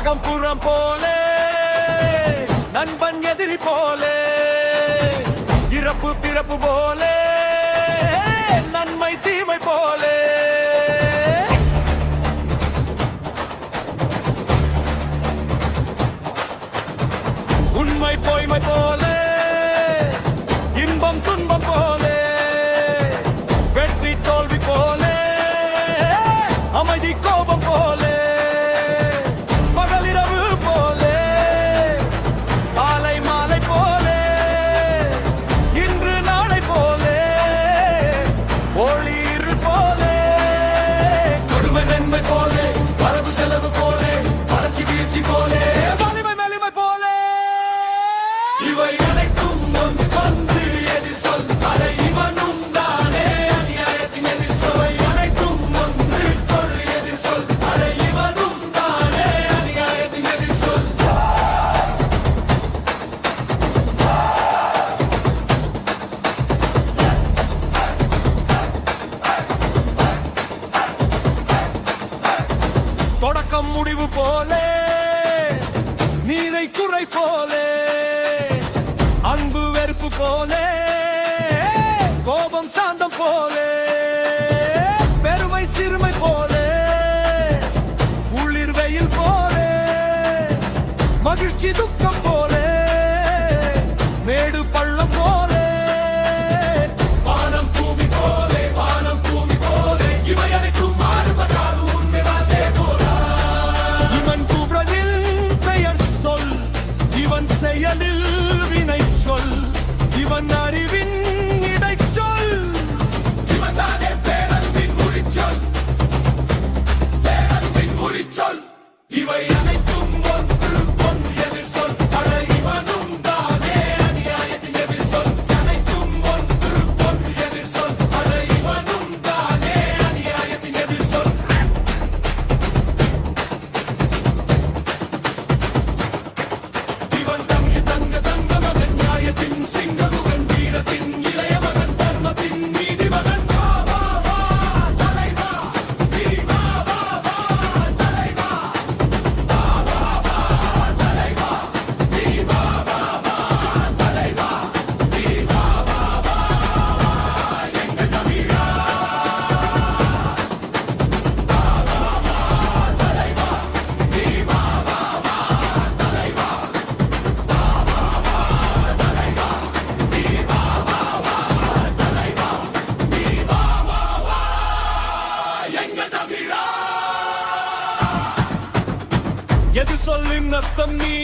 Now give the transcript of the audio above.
அகம்புறம் போலே நண்பன் எதிரி போலே இறப்பு பிறப்பு போலே நன்மை தீமை போலே உண்மை பொய்மை போலே இன்பம் துன்பம் போலே வெற்றி தோல்வி போலே அமைதி கோபம் போலே பகலிரவு போலே காலை மாலை போலே இன்று நாளை போலே ஒளி இருள் போலே கொடுமை நன்மை போலே வரவு செலவு போலே வளர்ச்சி வீழ்ச்சி போலே வலிமை மெலிமை போலே இவை அனைத்தும் ஒன்று வந்து எதிர் சொல் அதை இவனும் தானே அநியாயத்தின் எதிர் சொல் அனைத்தும் ஒன்று ஒரு எதிர் சொல் அதை இவனும் தானே அநியாயத்தின் எதிர் சொல் தொடக்கம் முடிவு போலே நீரை குறை போலே அன்பு வெறுப்பு போலே கோபம் சாந்தம் போலே பெருமை சிறுமை போலே குளிர் வெயில் போலே மகிழ்ச்சி துக்கம் போலே மேடு பள்ளம் போலே வானம் பூமி போலே வானம் பூமி போலே இவை அனைத்தும் மாறுபட்டால் உண்மை வார்த்தை போலா இவன் கூப்பிடலில் பெயர் சொல் இவன் செயலில் வினை சொல் இவன் அறிவின் இடைச்சொல் இவன் தானே பேரன்பின் முடிச்சொல் பேரன்பின் முடிச்சொல் இவை அனைத்தும் ஒன்று பொன் எதிர் சொல் அட இவனும் தானே அநியாயத்தின் எதிர் சொல் அனைத்தும் ஒன்று பொன் எதிர் சொல் அட இவனும் தானே அநியாயத்தின் எதிர் சொல் இவன் தமிழ் தங்க தங்க மகன் நியாயத்தின் சிங்கமுகன் வீரத்தின் இளைய மகன் தர்மத்தின் நீதி மகன் வா வா வா தலைவா நீ வா வா வா தலைவா வா வா வா தலைவா நீ வா வா வா தலைவா நீ வா வா வா எங்கள் தமிழா வா வா வா தலைவா நீ வா வா வா தலைவா எது சொல்லின் அர்த்தம் நீ